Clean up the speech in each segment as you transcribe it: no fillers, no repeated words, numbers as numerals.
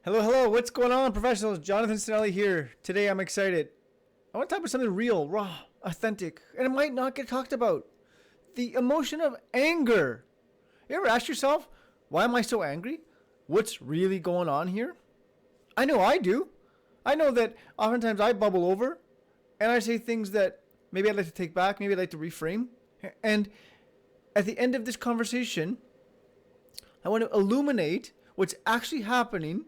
Hello, hello. What's going on, professionals? Jonathan Sinelli here. Today I'm excited. I want to talk about something real, raw, authentic, and it might not get talked about. The emotion of anger. You ever ask yourself, why am I so angry? What's really going on here? I know I do. I know that oftentimes I bubble over and I say things that maybe I'd like to take back, maybe I'd like to reframe. And at the end of this conversation, I want to illuminate what's actually happening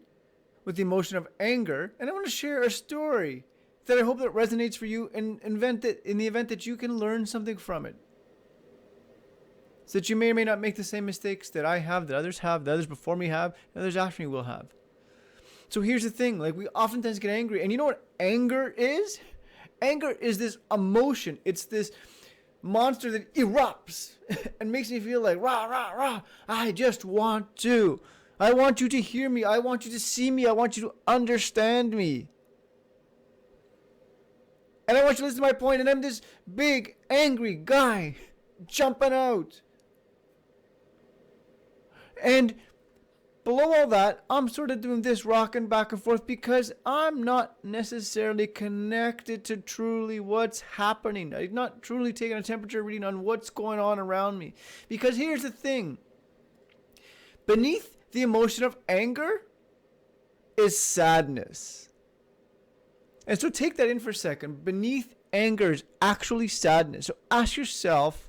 with the emotion of anger, and I want to share a story that I hope that resonates for you and in the event that you can learn something from it. So that you may or may not make the same mistakes that I have, that others have, that others before me have, and others after me will have. So here's the thing, like we oftentimes get angry, and you know what anger is? Anger is this emotion. It's this monster that erupts and makes me feel like rah, rah, rah. I just want to. I want you to hear me. I want you to see me. I want you to understand me. And I want you to listen to my point. And I'm this big, angry guy jumping out. And below all that, I'm sort of doing this rocking back and forth because I'm not necessarily connected to truly what's happening. I'm not truly taking a temperature reading on what's going on around me. Because here's the thing. Beneath the emotion of anger is sadness. And so take that in for a second. Beneath anger is actually sadness. So ask yourself,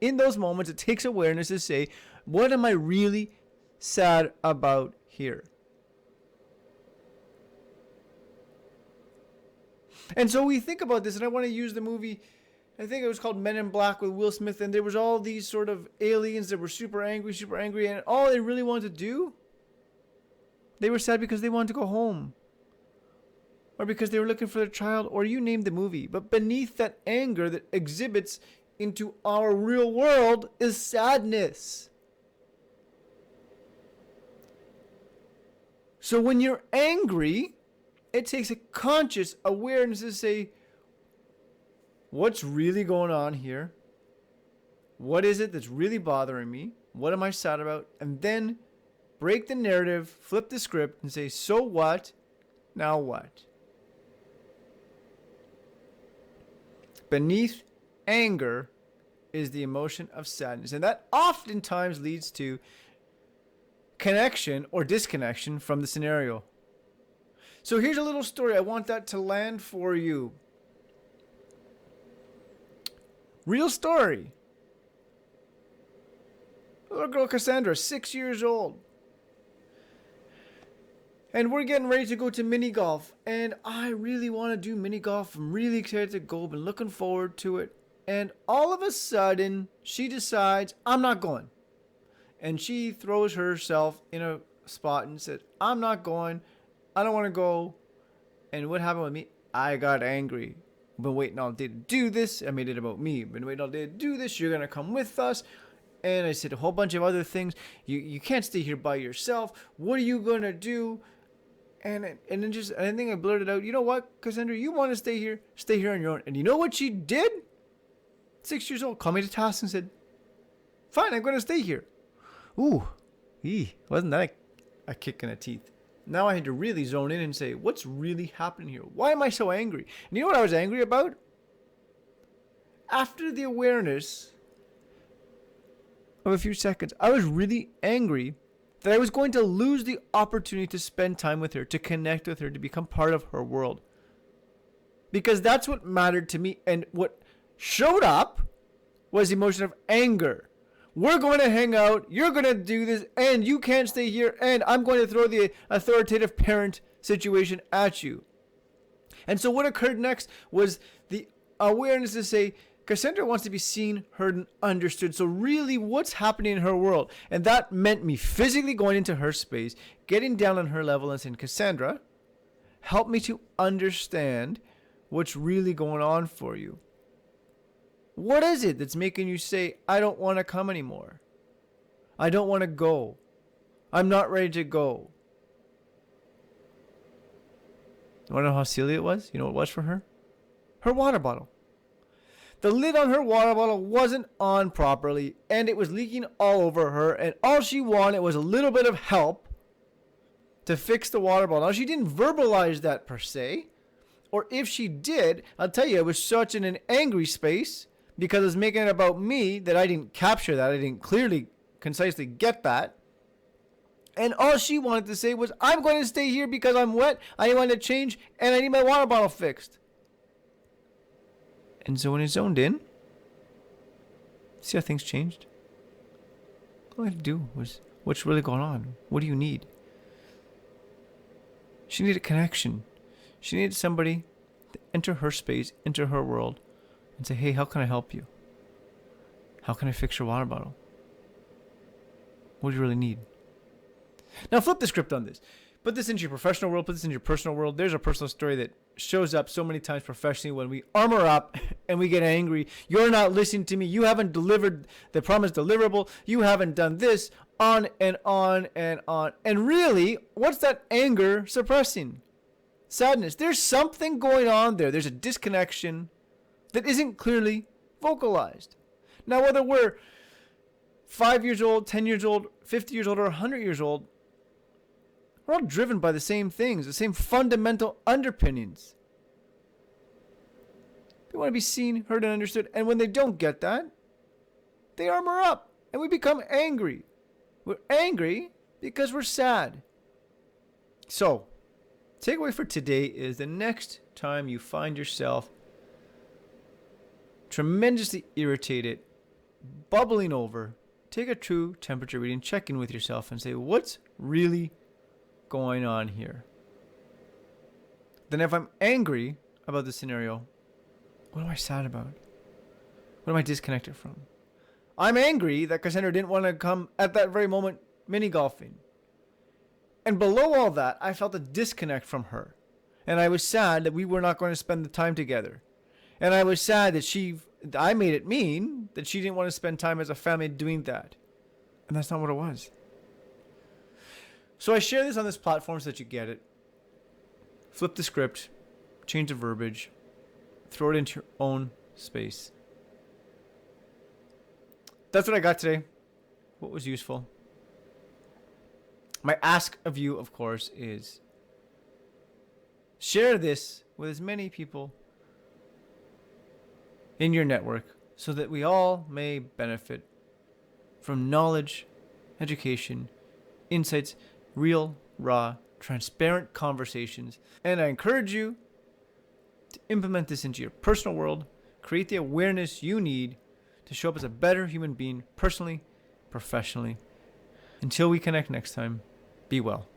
in those moments, it takes awareness to say, what am I really sad about here? And so we think about this, and I want to use the movie, I think it was called Men in Black with Will Smith, and there was all these sort of aliens that were super angry, and all they really wanted to do, they were sad because they wanted to go home. Or because they were looking for their child, or you name the movie. But beneath that anger that exhibits into our real world is sadness. So when you're angry, it takes a conscious awareness to say, what's really going on here? What is it that's really bothering me? What am I sad about? And then break the narrative, flip the script, and say, so what? Now what? Beneath anger is the emotion of sadness. And that oftentimes leads to connection or disconnection from the scenario. So here's a little story. I want that to land for you. Real story. Little girl Cassandra, 6 years old. And we're getting ready to go to mini golf. And I really want to do mini golf. I'm really excited to go. Been looking forward to it. And all of a sudden, she decides, I'm not going. And she throws herself in a spot and said, I'm not going. I don't want to go. And what happened with me? I got angry. I've been waiting all day to do this. I made it about me. I've been waiting all day to do this. You're going to come with us. And I said a whole bunch of other things. You can't stay here by yourself. What are you going to do? And then just, I think I blurted out, you know what, Cassandra, you want to stay here on your own. And you know what she did? 6 years old, called me to task and said, fine, I'm going to stay here. Ooh, wasn't that a kick in the teeth? Now I had to really zone in and say, what's really happening here? Why am I so angry? And you know what I was angry about? After the awareness of a few seconds, I was really angry that I was going to lose the opportunity to spend time with her, to connect with her, to become part of her world. Because that's what mattered to me. And what showed up was the emotion of anger. We're going to hang out, you're going to do this, and you can't stay here, and I'm going to throw the authoritative parent situation at you. And so what occurred next was the awareness to say, Cassandra wants to be seen, heard, and understood. So really, what's happening in her world? And that meant me physically going into her space, getting down on her level and saying, Cassandra, help me to understand what's really going on for you. What is it that's making you say, I don't want to come anymore? I don't want to go. I'm not ready to go. You want to know how silly it was? You know what it was for her? Her water bottle. The lid on her water bottle wasn't on properly, and it was leaking all over her, and all she wanted was a little bit of help to to fix the water bottle. Now, she didn't verbalize that per se, or if she did, I'll tell you, it was such in an angry space because it was making it about me that I didn't capture that. I didn't clearly, concisely get that. And all she wanted to say was, I'm going to stay here because I'm wet, I want to change, and I need my water bottle fixed. And so when it zoned in, see how things changed? All I had to do was, what's really going on? What do you need? She needed connection. She needed somebody to enter her space, enter her world, and say, hey, how can I help you? How can I fix your water bottle? What do you really need? Now flip the script on this. Put this into your professional world, put this into your personal world. There's a personal story that shows up so many times professionally when we armor up and we get angry. You're not listening to me. You haven't delivered the promised deliverable. You haven't done this, on and on and on. And really, what's that anger suppressing? Sadness. There's something going on there. There's a disconnection that isn't clearly vocalized. Now, whether we're 5 years old, 10 years old, 50 years old, or 100 years old, we're all driven by the same things, the same fundamental underpinnings. They want to be seen, heard, and understood. And when they don't get that, they armor up and we become angry. We're angry because we're sad. So, takeaway for today is the next time you find yourself tremendously irritated, bubbling over, take a true temperature reading, check in with yourself and say, what's really going on here? Then if I'm angry about the scenario, what am I sad about? What am I disconnected from? I'm angry that Cassandra didn't want to come at that very moment mini golfing. And below all that, I felt a disconnect from her. And I was sad that we were not going to spend the time together. And I was sad that I made it mean that she didn't want to spend time as a family doing that. And that's not what it was. So I share this on this platform so that you get it. Flip the script, change the verbiage, throw it into your own space. That's what I got today. What was useful? My ask of you, of course, is share this with as many people in your network so that we all may benefit from knowledge, education, insights, real, raw, transparent conversations. And I encourage you to implement this into your personal world, create the awareness you need to show up as a better human being, personally, professionally. Until we connect next time, be well.